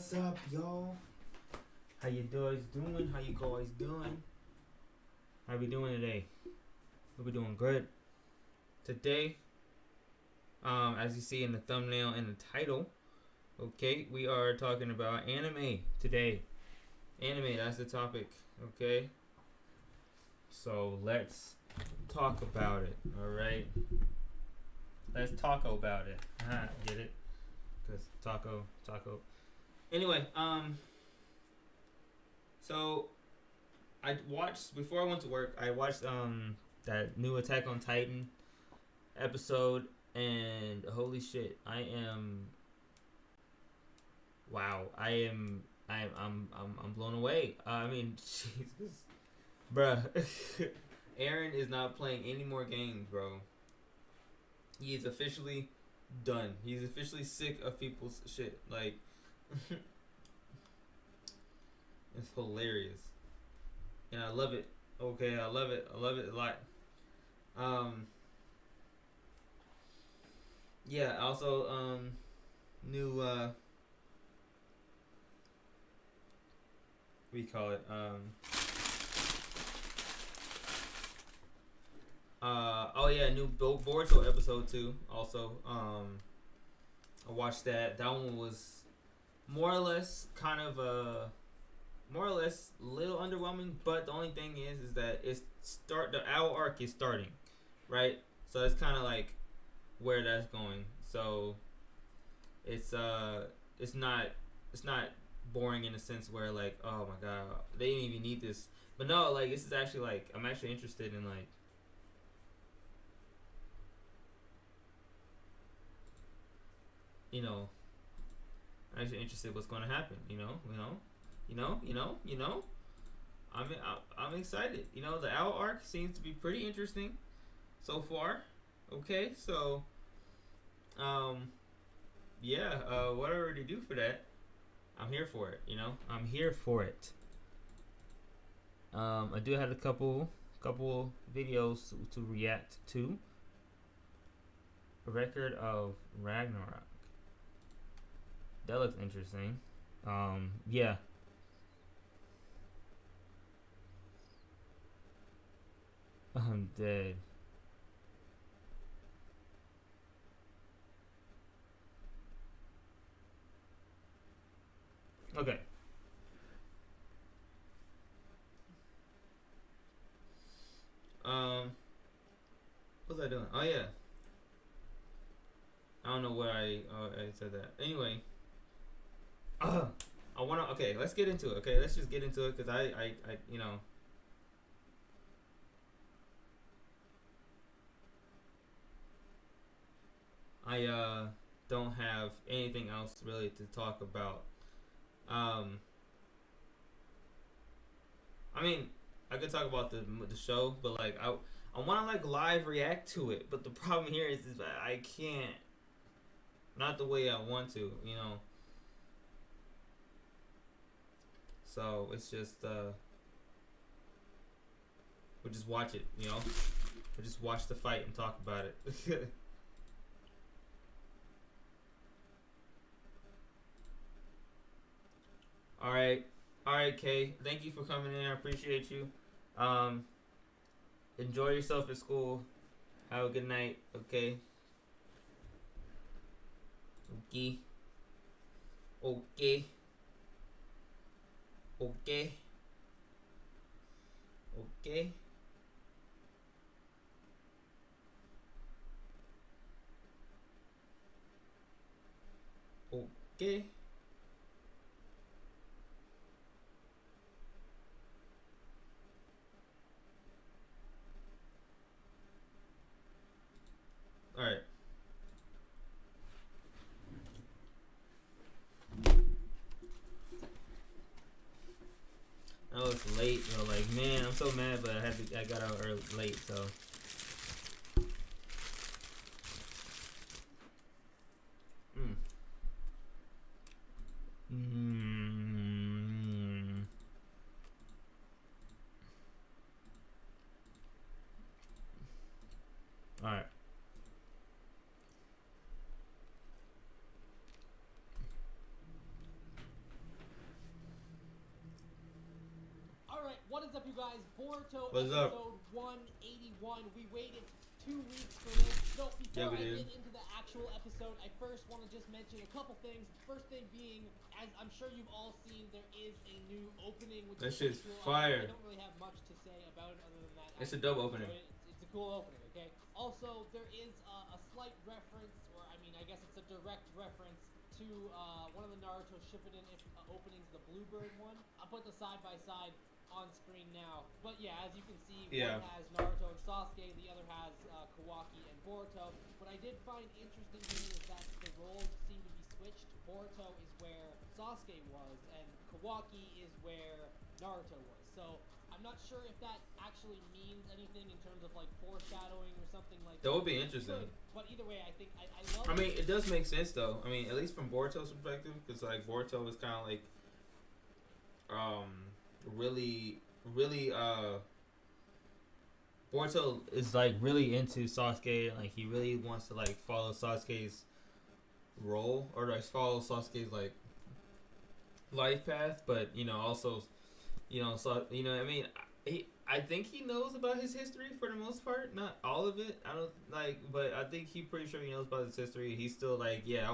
What's up, y'all? How you guys doing? How you guys doing? How we doing today? We doing good. Today, as you see in the thumbnail and the title, okay, we are talking about anime today. Anime, that's the topic, okay? So let's talk about it, alright? Let's talk about it. Get it? Because taco. Anyway, so I watched, before I went to work, I watched that new Attack on Titan episode, and holy shit, I'm blown away. I mean, Jesus, bruh. Aaron is not playing any more games, bro. He is officially done. He's officially sick of people's shit. Like, it's hilarious, and I love it. Okay, I love it. I love it a lot. Yeah. Also, new what do you call it? Oh yeah, new Boruto episode 2. Also, I watched that. That one was more or less kind of a little underwhelming. But the only thing is that the owl arc is starting, right? So it's kind of like where that's going. So it's not boring in a sense where like, oh my god, they didn't even need this. But no, like this is actually like, I'm actually interested in like, you know, I'm actually interested in what's going to happen. I'm excited. You know, the owl arc seems to be pretty interesting so far. Okay, so yeah, whatever to do for that, I'm here for it. You know, I'm here for it. I do have a couple videos to react to. A record of Ragnarok. That looks interesting. Yeah. I'm dead. Okay. What was I doing? Oh yeah. I don't know what I said that. Anyway. I wanna. Okay, let's get into it. Okay, let's just get into it because I you know. I don't have anything else really to talk about. I mean, I could talk about the show, but like I want to like live react to it. But the problem here is that I can't. Not the way I want to, you know. So it's just we'll just watch it, you know. We'll just watch the fight and talk about it. All right, Kay. Thank you for coming in. I appreciate you. Enjoy yourself at school. Have a good night. Okay. Okay. Okay. Okay. Okay. Okay. All right. I was late, though. Like, man, I'm so mad, but I got out early, late, so. All right. guys? Boruto What's episode 181. We waited 2 weeks for this. So before I get into the actual episode, I first want to just mention a couple things. First thing being, as I'm sure you've all seen, there is a new opening. Which that is shit's cool. fire. I don't really have much to say about it other than that. It's a dope opening. It's a cool opening, okay? Also, there is a slight reference, or I mean, I guess it's a direct reference to one of the Naruto Shippuden openings, the Bluebird one. I'll put the side by side on screen now. But yeah, as you can see, one has Naruto and Sasuke, the other has Kawaki and Boruto. What I did find interesting to me is that the roles seem to be switched. Boruto is where Sasuke was, and Kawaki is where Naruto was. So I'm not sure if that actually means anything in terms of like foreshadowing or something like that. That would be interesting. But either way, I think I love. I mean, it does make sense though. I mean, at least from Boruto's perspective, because like Boruto was kind of like, really. Boruto is like really into Sasuke. Like he really wants to like follow Sasuke's role or like follow Sasuke's like life path, but you know also, so I mean. I think he knows about his history for the most part. Not all of it. I don't like, but I think he's pretty sure he knows about his history. He's still like, yeah,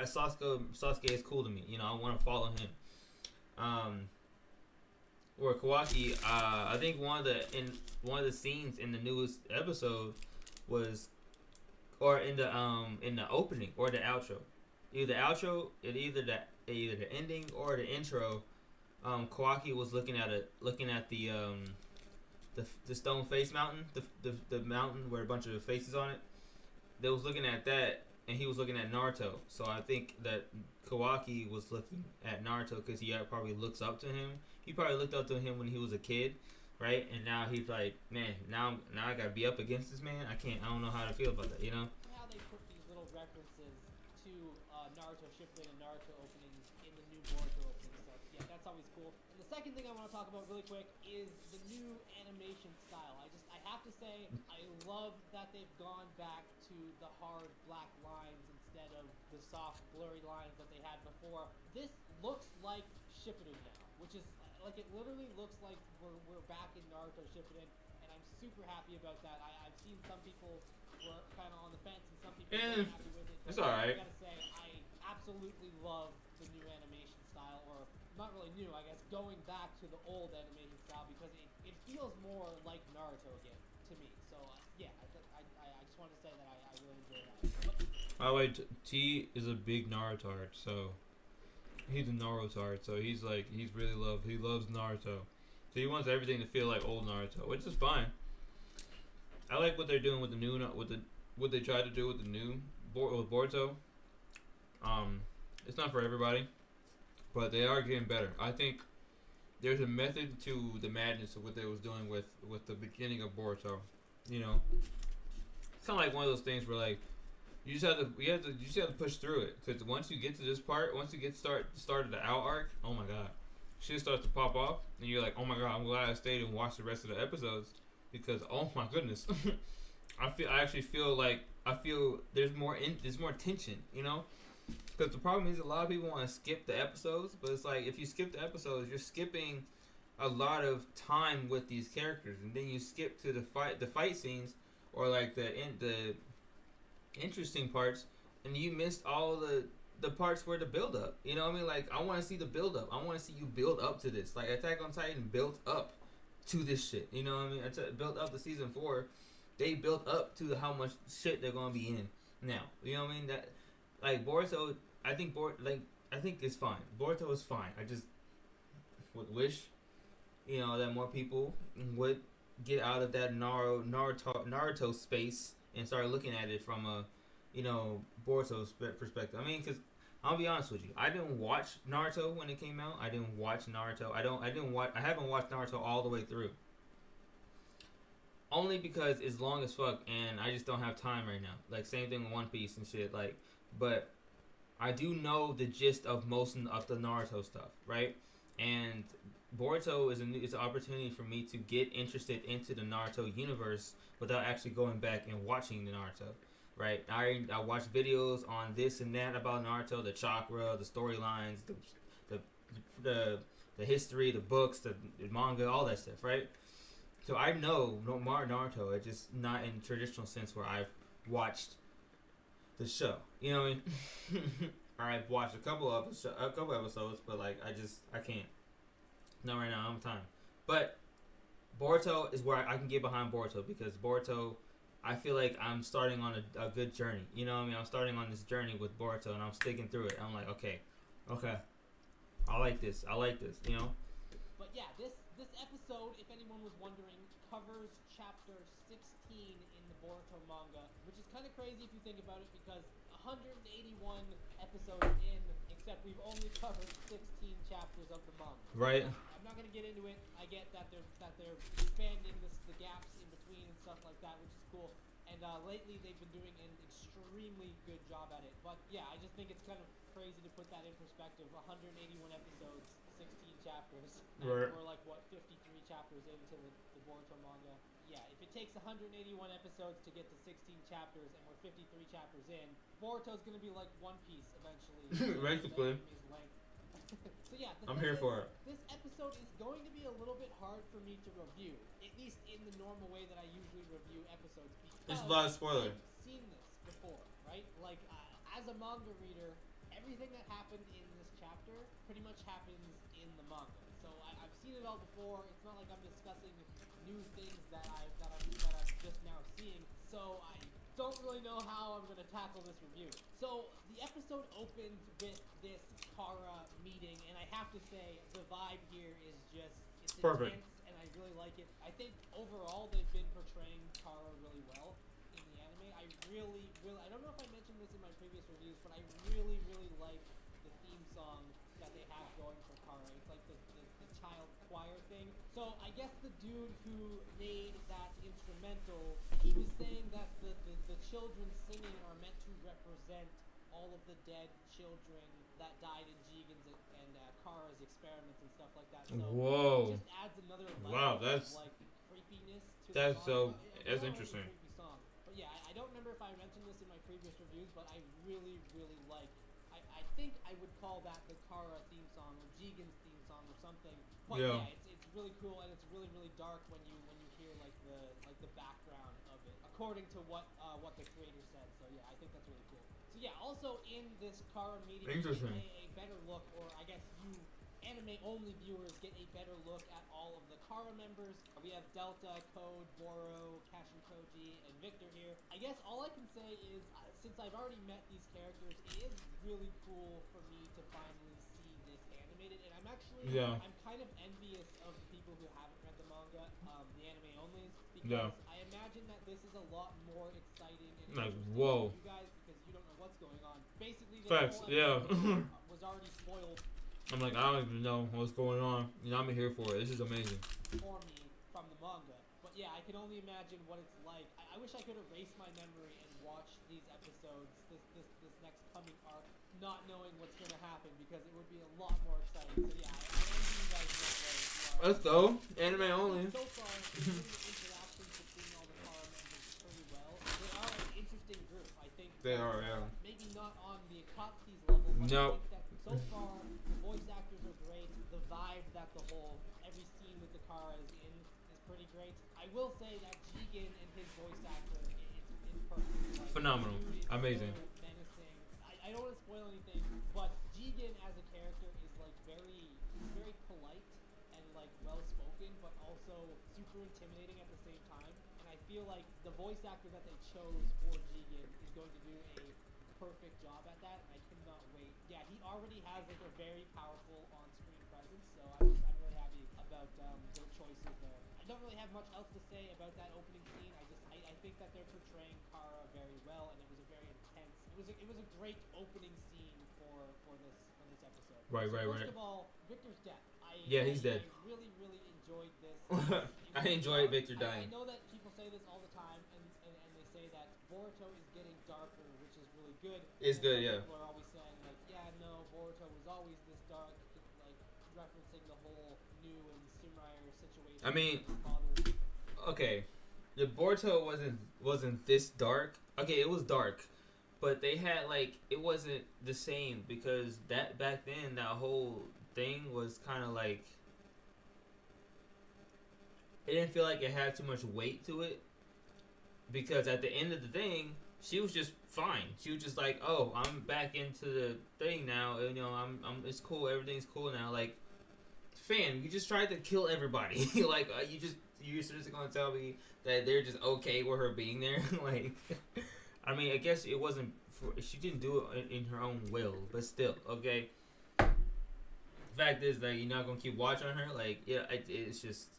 Sasuke is cool to me. I want to follow him. Where Kawaki, I think one of the scenes in the newest episode was, or in the opening or the outro, either the ending or the intro. Kawaki was looking at the stone face mountain, the mountain where a bunch of faces on it. They was looking at that, and he was looking at Naruto. So I think that Kawaki was looking at Naruto because he probably looks up to him. He probably looked up to him when he was a kid, right? And now he's like, man, now I gotta be up against this man. I don't know how to feel about that, How they put these little references to Naruto Shippuden and Naruto openings in the new Boruto opening. Yeah, that's always cool. And the second thing I want to talk about really quick is the new animation style. I have to say, I love that they've gone back to the hard black lines instead of the soft blurry lines that they had before. This looks like Shippuden now, which is like it literally looks like we're back in Naruto Shippuden, and I'm super happy about that. I've seen some people were kind of on the fence, and some people were happy with it. It's alright. I gotta say, I absolutely love the new animation style, or not really new, I guess, going back to the old animation style because it feels more like Naruto again to me. So yeah, I just wanted to say that I really enjoy that. By the way, T is a big Naruto art, so he's a Naruto art, so he loves Naruto, so he wants everything to feel like old Naruto, which is fine. I like what they're doing with the new, what they tried to do with the new with Boruto. It's not for everybody. But they are getting better. I think there's a method to the madness of what they was doing with the beginning of Boruto. It's kind of like one of those things where like you just have to push through it, because once you get to this part, once you get started the out arc, oh my god, shit starts to pop off, and you're like, oh my god, I'm glad I stayed and watched the rest of the episodes, because oh my goodness, I feel there's more tension, Because the problem is a lot of people want to skip the episodes, but it's like if you skip the episodes, you're skipping a lot of time with these characters, and then you skip to the fight scenes or like the interesting parts, and you missed all the parts where the build up. You know what I mean? Like I want to see the build up. I want to see you build up to this. Like Attack on Titan built up to this shit. You know what I mean? Built up to season 4. They built up to how much shit they're gonna be in now. You know what I mean? That like Boruto. I think it's fine. Boruto is fine. I just would wish, that more people would get out of that Naruto space and start looking at it from a, Boruto's perspective. I mean, because I'll be honest with you, I didn't watch Naruto when it came out. I didn't watch Naruto. I haven't watched Naruto all the way through. Only because it's long as fuck, and I just don't have time right now. Like same thing with One Piece and shit. Like, but I do know the gist of most of the Naruto stuff, right? And Boruto is an opportunity for me to get interested into the Naruto universe without actually going back and watching the Naruto, right? I watch videos on this and that about Naruto, the chakra, the storylines, the the history, the books, the manga, all that stuff, right? So I know Naruto. It's just not in traditional sense where I've watched the show. You know what I mean? Or I've watched a couple episodes, but like I can't. Not right now. I don't have time. But Boruto is where I can get behind Boruto because Boruto, I feel like I'm starting on a good journey. You know what I mean? I'm starting on this journey with Boruto and I'm sticking through it. I'm like, okay, I like this. You know. But yeah, this episode, if anyone was wondering, covers chapter 16 in the Boruto manga, which is kind of crazy if you think about it because 181 episodes in, except we've only covered 16 chapters of the manga. Right. I'm not gonna get into it. I get that they're expanding the gaps in between and stuff like that, which is cool. And lately they've been doing an extremely good job at it. But yeah, I just think it's kind of crazy to put that in perspective. 181 episodes, 16 chapters. Right. We're like, what, 53 chapters into the Boruto manga? Yeah, if it takes 181 episodes to get to 16 chapters and we're 53 chapters in, Boruto's going to be like One Piece eventually. Basically. So yeah, I'm here for it. This episode is going to be a little bit hard for me to review, at least in the normal way that I usually review episodes. There's a lot of spoilers. I've seen this before, right? Like, as a manga reader, everything that happened in this chapter pretty much happens in the manga. So I've seen it all before. It's not like I'm discussing new things that I'm just now seeing. So I don't really know how I'm going to tackle this review. So the episode opens with this Kara meeting, and I have to say the vibe here is it's perfect. Intense, and I really like it. I think overall they've been portraying Kara really well in the anime. I really, I don't know if I mentioned this in my previous reviews, but I really like the theme song that they have going for Kara. It's like the child choir thing. So I guess the dude who made that instrumental, he was saying that the children singing are meant to represent all of the dead children that died in Jigen's and Kara's experiments and stuff like that. So whoa. It just adds another level of like creepiness to that's the song. that's interesting. Creepy song. But yeah, I don't remember if I mentioned this in my previous reviews, but I really like. I think I would call that the Kara theme song or Jigen's theme song or something. But yeah, it's really cool and it's really dark when you hear like the background of it, according to what the creator said. So yeah, I think that's really cool. So yeah, also in this Kara meeting, you get a better look, or I guess you anime-only viewers get a better look at all of the Kara members. We have Delta, Code, Boro, Cash and Koji, and Victor here. I guess all I can say is, since I've already met these characters, it is really cool for me to finally see this animated, and I'm actually, I'm kind of envious of the people who haven't read the manga, the anime-onlys, because I imagine that this is a lot more exciting and interesting for you guys, because you don't know what's going on. Basically, the whole episode was already spoiled. I'm like, I don't even know what's going on. You know, I'm here for it. This is amazing. For me, from the manga. But yeah, I can only imagine what it's like. I wish I could erase my memory and watch these episodes, this next coming arc, not knowing what's going to happen, because it would be a lot more exciting. So yeah, I envy you guys in that way. Let's go. Anime only. So far, the interactions between all the Kara members pretty well. They are an interesting group, I think. They are, yeah. Maybe not on the Akatsuki's level, but nope. I think that so far, the voice actors are great. The vibe that every scene with the Kara is in is pretty great. I will say that Jigen and his voice actor is perfect. Like, phenomenal. Amazing. So menacing. I don't want to spoil anything, but Jigen as a character is like very polite and like well spoken, but also super intimidating at the same time. And I feel like the voice actor that they chose for Jigen is going to do a perfect job at that, and I cannot wait. Yeah, he already has like a very powerful on-screen presence, so I'm really happy about their choices there. I don't really have much else to say about that opening scene. I think that they're portraying Kara very well, and it was a very intense. It was a great opening scene for this episode. Right. First of all, Victor's death. He's dead. I really enjoyed this. I enjoyed Victor dying. I know that people say this all the time, and they say that Boruto is getting darker, which is really good. It's good, yeah. People are always saying like, yeah, no, Boruto was always this dark, like referencing the whole New and Sumire situation. I mean, okay, the Boruto wasn't this dark. Okay, it was dark, but they had like it wasn't the same because that back then that whole thing was kind of like it didn't feel like it had too much weight to it because at the end of the thing, she was just fine. She was just like, "Oh, I'm back into the thing now. And, you know, I'm it's cool. Everything's cool now." Like, fam, you just tried to kill everybody. Like, you're just gonna tell me that they're just okay with her being there? Like, I mean, I guess it wasn't. She didn't do it in her own will, but still, okay. The fact is, like, you're not gonna keep watching her. Like, yeah, it's just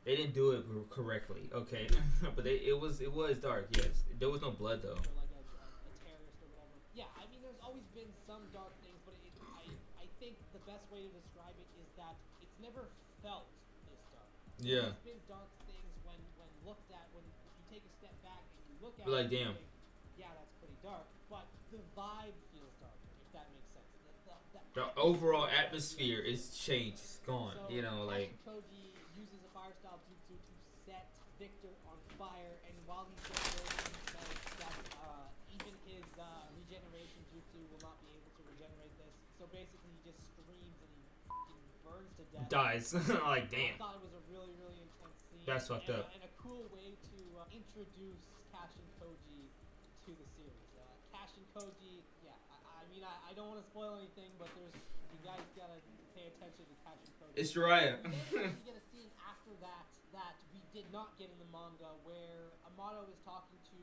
they didn't do it correctly, okay. But it was dark. Yes, there was no blood though. Or like a terrorist or whatever. Yeah, I mean, there's always been some dark things, but I think the best way to describe it is that it's never felt this dark. Yeah. There's been dark things when looked at, when if you take a step back and you look at Like, it, damn. think, yeah, that's pretty dark, but the vibe feels darker, if that makes sense. The overall atmosphere is changed, it's gone. So, You know, like Koji uses a fire style jutsu to set Victor on fire, and while he's generating, that even his regeneration jutsu will not be able to regenerate this. So basically, he just screams and he fucking burns to death. dies. Like, damn. I thought it was a really, really intense scene. That's fucked up. And a cool way to introduce Cash and Koji to the series. Cash and Koji, yeah. I mean, I don't want to spoil anything, but you guys gotta pay attention to Cash and Koji. It's Jiraiya. Then we get a scene after that we did not get in the manga, where Amato is talking to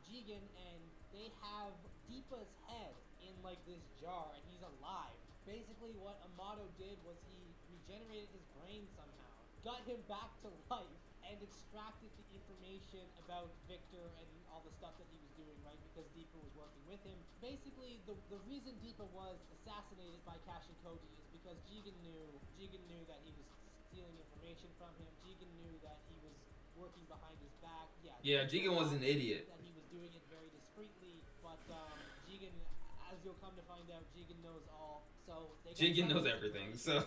Jigen, and they have Deepa's head in like this jar, and he's alive. Basically, what Amato did was he regenerated his brain somehow, got him back to life, and extracted the information about Victor and all the stuff that he was doing, right? Because Deepa was working with him. Basically, the reason Deepa was assassinated by Cash and Koji is because Jigen knew that he was stealing information from him. Jigen knew that he was working behind his back. Yeah, Jigen was an idiot. That he was doing it very discreetly, but Jigen, as you'll come to find out, Jigen knows all. So Jigen knows everything. So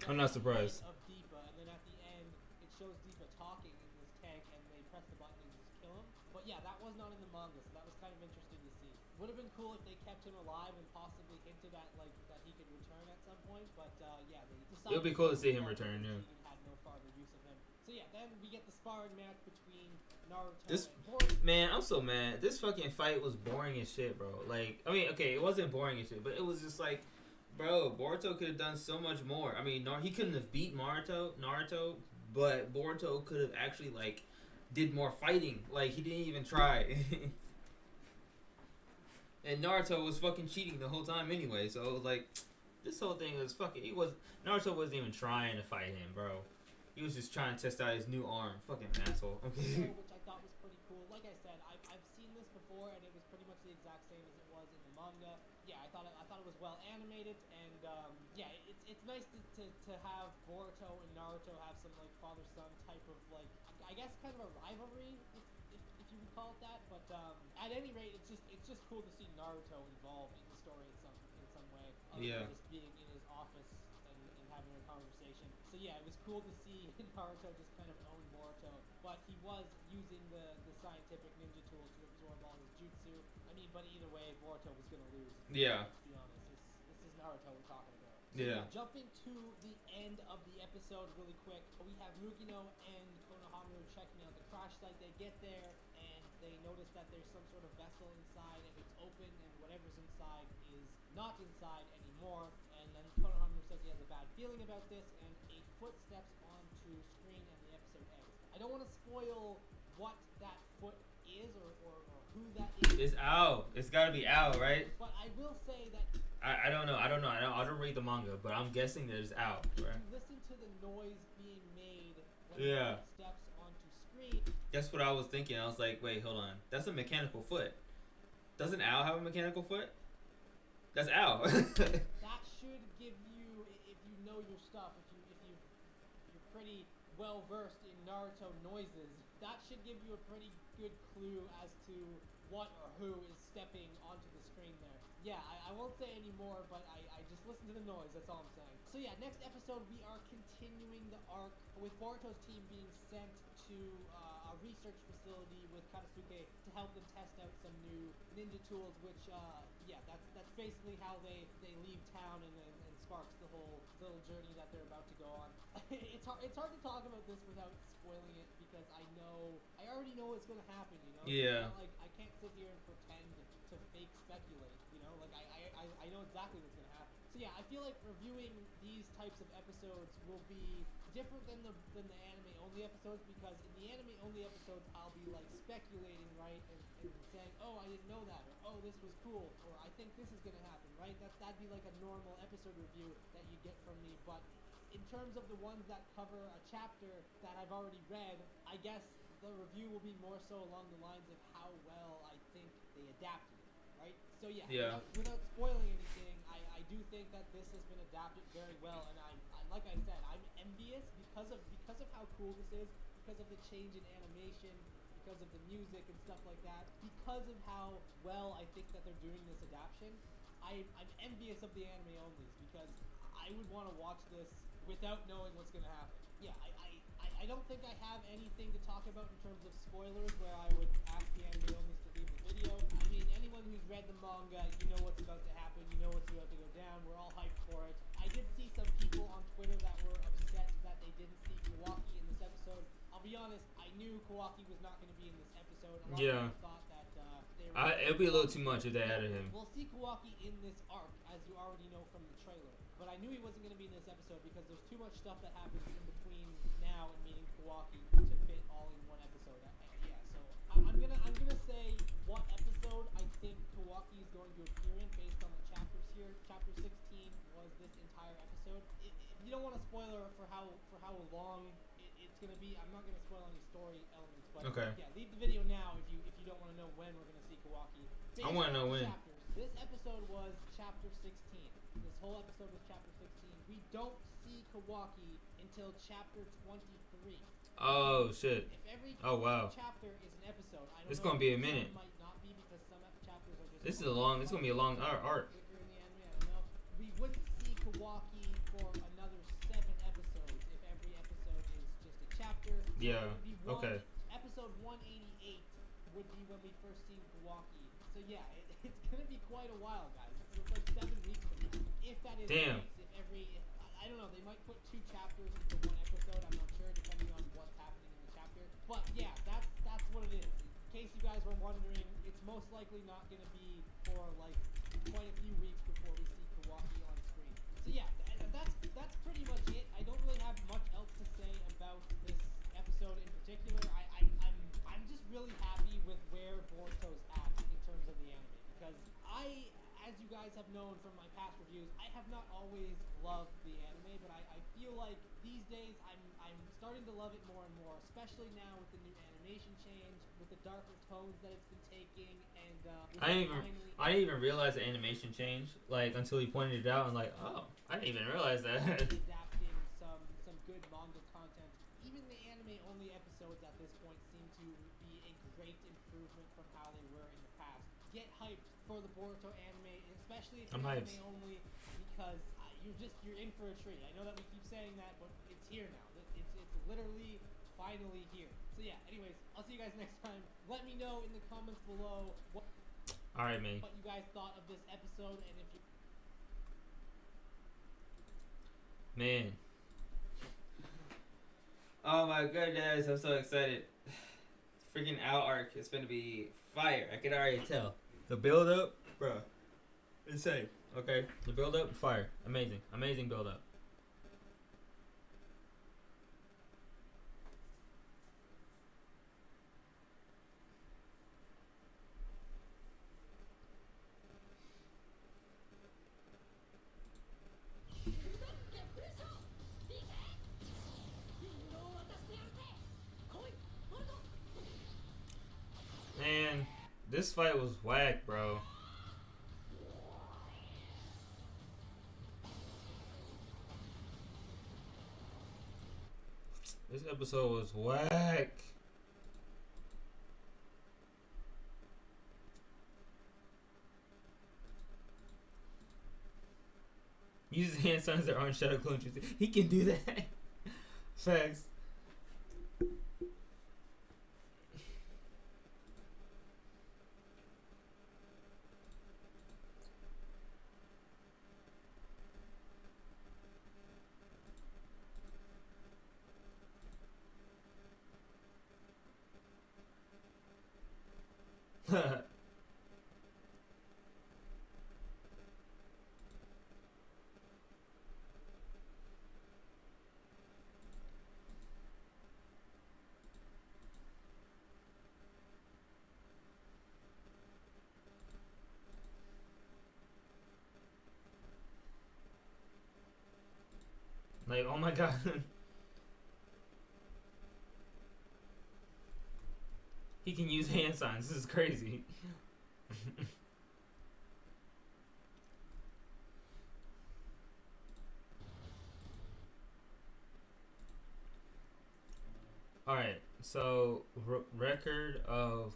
I'm not surprised. Of Deepa, and then at the end, it shows Deepa talking in this tank, and they press the button and just kill him. But yeah, that was not in the manga, so that was kind of interesting to see. Would have been cool if they kept him alive and possibly hinted at like that he could return at some point. But yeah, they decided. It would be cool to see him return. Yeah. Had no farther use of him. So yeah, then we get the sparring match between Naruto This and Boruto. man, I'm so mad. This fucking fight was boring as shit, bro. Like, I mean, okay, it wasn't boring as shit, but it was just like, bro, Boruto could have done so much more. I mean, he couldn't have beat Naruto, but Boruto could have actually like did more fighting. Like, he didn't even try. And Naruto was fucking cheating the whole time anyway. So it was like, this whole thing was fucking. Naruto wasn't even trying to fight him, bro. He was just trying to test out his new arm. Fucking asshole. Okay. Which I thought was pretty cool. Like I said, I've seen this before, and it was pretty much the exact same as it was in the manga. Yeah, I thought it was well animated, and yeah, it's nice to have Boruto and Naruto have some like father-son type of like, I guess kind of a rivalry, if you would call it that. But at any rate, it's just cool to see Naruto involved in the story in some way, other than just being in his office and having a conversation. So yeah, it was cool to see Naruto just kind of own Boruto, but he was using the scientific ninja tools to absorb all his jutsu. I mean, but either way, Boruto was gonna lose. Yeah. Let's be honest, this is Naruto we're talking about. So Yeah. Jumping to the end of the episode really quick, we have Mugino and Konohamaru checking out the crash site. They get there and they notice that there's some sort of vessel inside, and it's open, and whatever's inside is not inside anymore. And then Konohamaru says he has a bad feeling about this, and a foot steps onto screen, and the episode ends. I don't want to spoil what that foot is or who that is. It's Ao. It's gotta be Ao, right? But I will say that I don't know. I don't don't read the manga, but I'm guessing there's Ao, right? you listen to the noise being made when Yeah. the foot steps onto screen. That's what I was thinking. I was like, wait, hold on. That's a mechanical foot. Doesn't Ao have a mechanical foot? That's Ao. That should give you, if you know your stuff, if you're pretty well versed in Naruto noises, that should give you a pretty good clue as to what or who is stepping onto the screen there. Yeah, I won't say any more, but I just listen to the noise, that's all I'm saying. So yeah, next episode we are continuing the arc with Boruto's team being sent to a research facility with Katasuke to help them test out some new ninja tools, which, that's basically how they leave town and sparks the whole little journey that they're about to go on. It's hard to talk about this without spoiling it because I already know what's gonna happen, you know? Yeah. So, like, I can't sit here and pretend to fake speculate, you know? Like, I know exactly what's gonna happen. So yeah, I feel like reviewing these types of episodes will be different than the anime only episodes, because in the anime only episodes I'll be like speculating, right, and saying, oh, I didn't know that, or oh, this was cool, or I think this is gonna happen, right? That'd be like a normal episode review that you get from me. But in terms of the ones that cover a chapter that I've already read, I guess the review will be more so along the lines of how well I think they adapted it, right? So yeah. Without spoiling anything, I do think that this has been adapted very well, and I like I said, I'm envious because of how cool this is, because of the change in animation, because of the music and stuff like that, because of how well I think that they're doing this adaptation. I'm envious of the anime onlys because I would want to watch this without knowing what's going to happen. Yeah, I don't think I have anything to talk about in terms of spoilers where I would ask the anime onlys to leave the video. I mean, anyone who's read the manga, you know what's about to happen, you know what's about to go down, we're all hyped for it. I did see some people on Twitter that were upset that they didn't see Kawaki in this episode. I'll be honest, I knew Kawaki was not going to be in this episode. A lot of people thought that they were... It'd be a little too much if they added him. We'll see Kawaki in this arc, as you already know from the trailer. But I knew he wasn't going to be in this episode because there's too much stuff that happens in between now and meeting Kawaki to fit all in one episode. So I'm gonna say what episode I think Kawaki is going to appear in based on the chapters here. Chapter 16 was this entire episode. You don't want to spoiler for how long it's gonna be. I'm not gonna spoil any story elements, but yeah, leave the video now if you don't want to know when we're gonna see Kawaki. I want to know when. This episode was chapter 16. This whole episode was chapter 16. We don't see Kawaki until chapter 23. Oh shit! Oh wow! Chapter is an episode. I don't it's know, gonna be a minute. Might not be because some chapters are just. This is a long. It's gonna be a long arc. In the anime, I don't know. We wouldn't see Kawaki for another 7 episodes if every episode is just a chapter. Yeah. So okay. Episode 188 would be when we first see Kawaki. So yeah, it's gonna be quite a while, guys. It's like 7 weeks from now. If that is Damn. the case, I don't know, they might put 2 chapters into 1 episode. I'm not sure, depending on what's happening in the chapter. But yeah, that's what it is. In case you guys were wondering, it's most likely not gonna be for like quite a few weeks before we see Kawaki on screen. So yeah, that's pretty much it. I don't really have much else to say about this episode in particular. I'm just really happy with where Boruto's at in terms of the anime, because as you guys have known from my past reviews, I have not always loved the anime, but I feel like these days I'm starting to love it more and more, especially now with the new animation change, with the darker tones that it's been taking, and I didn't even realize the animation changed until he pointed it out, and oh, I didn't even realize that. Adapting some good manga content. Even the anime only episodes at this point seem to be a great improvement from how they were in the past. Get hyped for the Boruto anime, especially if you're anime only, because you're in for a treat. I know that we keep saying that, but it's here now. It's literally finally here. So yeah, anyways, I'll see you guys next time. Let me know in the comments below what you guys thought of this episode, and if you Man. Oh my goodness, I'm so excited. Freaking Owl arc is gonna be fire. I can already tell. The build up, bro. Insane. Okay. The build up, fire. Amazing. Amazing build up. Man, this fight was whack, bro. This episode was whack. Use his hand signs that aren't shadow clones. He can do that. Facts. Like, oh my god. He can use hand signs. This is crazy. Alright, so record of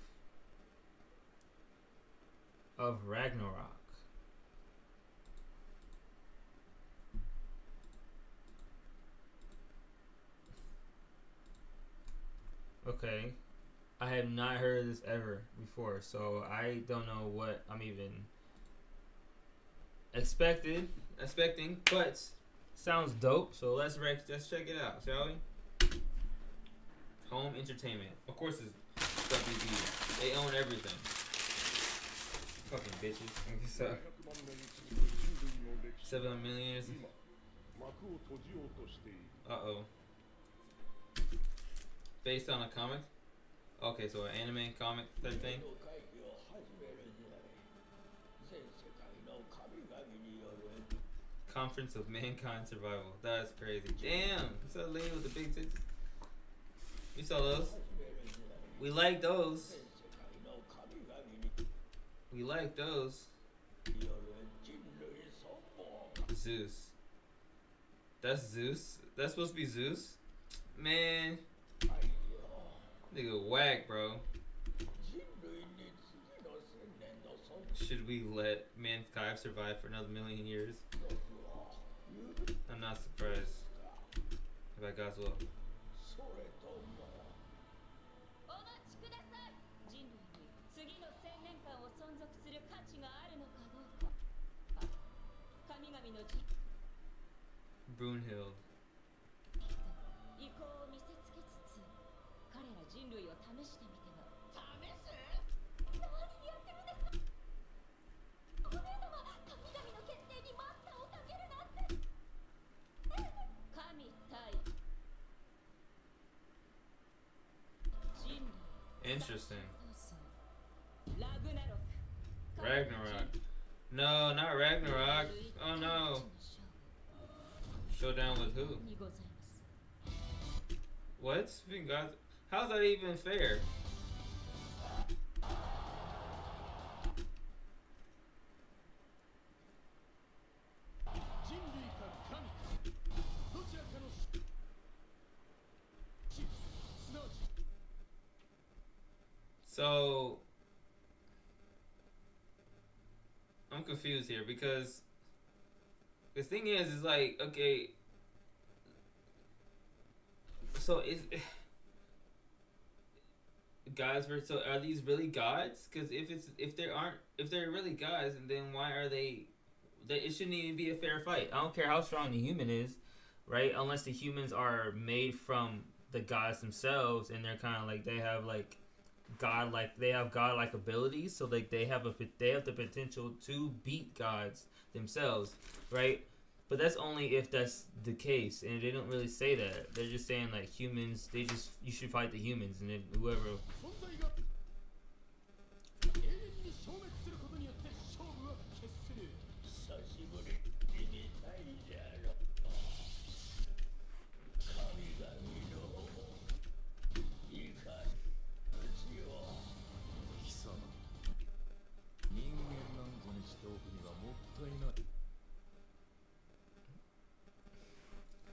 Ragnarok. Okay. I have not heard of this ever before, so I don't know what I'm even expecting, but sounds dope. So let's check it out, shall we? Home entertainment, of course, it's WB. They own everything. Fucking bitches. So, 7 million years. Uh-oh. Based on a comic? Okay, so an anime comic type thing? Conference of Mankind Survival. That's crazy. Damn! You saw the lady with the big tits? You saw those? We like those. We like those. Zeus. That's Zeus? That's supposed to be Zeus? Man. Nigga whack, bro. Should we let mankind survive for another million years? I'm not surprised. If I got well. Brunhild. Interesting. Ragnarok. No, not Ragnarok. Oh no. Showdown with who? What? Speaking God, how's that even fair? So I'm confused here because the thing is like, okay, so is gods were, so are these really gods? Because if they're really gods, and then why are they? It shouldn't even be a fair fight. I don't care how strong the human is, right? Unless the humans are made from the gods themselves, and they're kind of like they have godlike abilities, so like they have the potential to beat gods themselves, right? But that's only if that's the case, and they don't really say that. They're just saying like humans, you should fight the humans, and then whoever.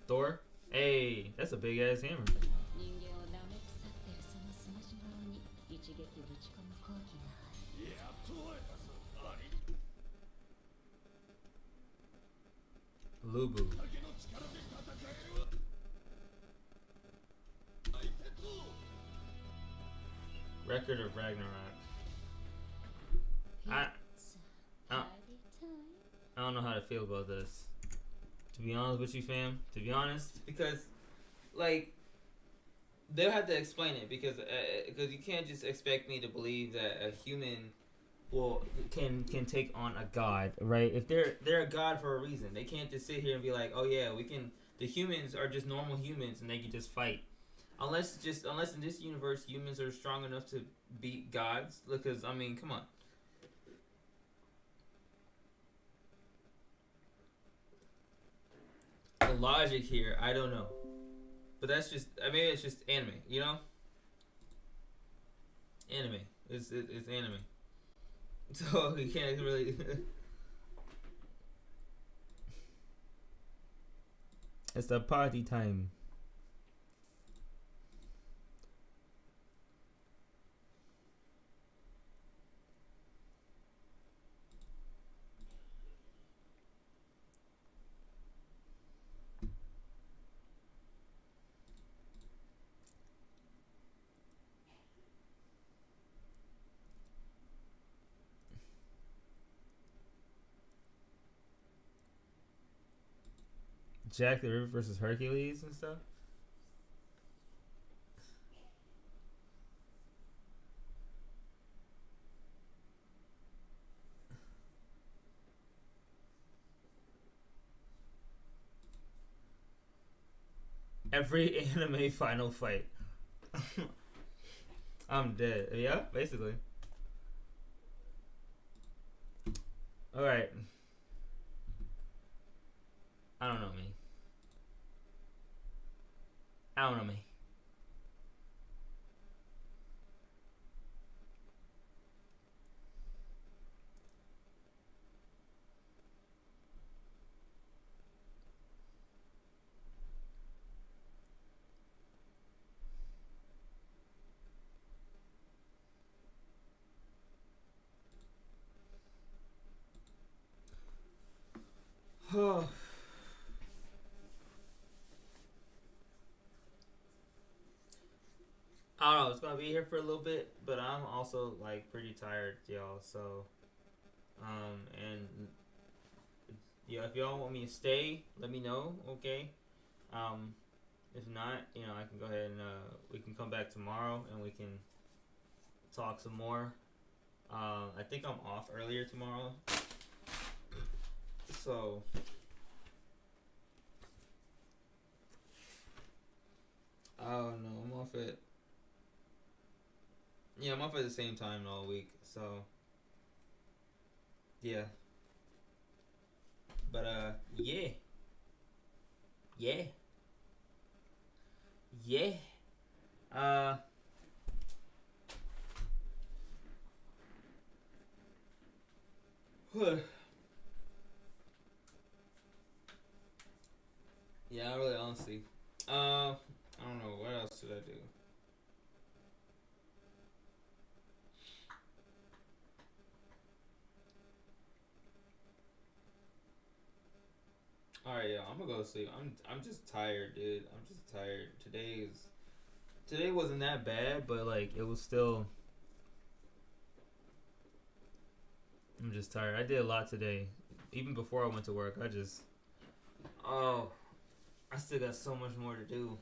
Thor? Hey, that's a big ass hammer. Lubu. Record of Ragnarok. I don't know how to feel about this. To be honest with you, fam. To be honest, because like they'll have to explain it because you can't just expect me to believe that a human can take on a god, right? If they're a god for a reason, they can't just sit here and be like, oh yeah, we can. The humans are just normal humans and they can just fight. Unless in this universe humans are strong enough to beat gods. Because I mean, come on. The logic here, I don't know. But that's just, I mean, it's just anime, you know? Anime. It's anime. So you can't really. It's the party time. Jack the Ripper versus Hercules and stuff. Every anime final fight. I'm dead. Yeah, basically. Alright. I don't know me. I don't know me. I don't know. It's gonna be here for a little bit, but I'm also like pretty tired, y'all. So, and yeah, if y'all want me to stay, let me know. Okay. If not, I can go ahead and we can come back tomorrow and we can talk some more. I think I'm off earlier tomorrow, so I don't know. I'm off at I'm off at the same time all week. So yeah, but yeah. Yeah, really, honestly. I don't know. What else should I do? Alright, yeah, I'm gonna go to sleep. I'm just tired, dude. I'm just tired. Today wasn't that bad, but like it was still. I'm just tired. I did a lot today. Even before I went to work, I still got so much more to do.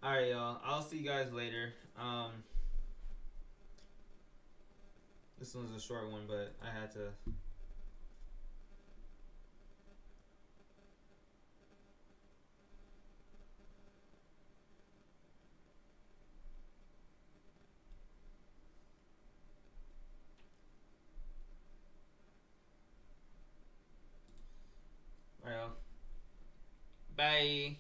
Alright, y'all. I'll see you guys later. This one's a short one, but I had to. Alright, y'all. Bye.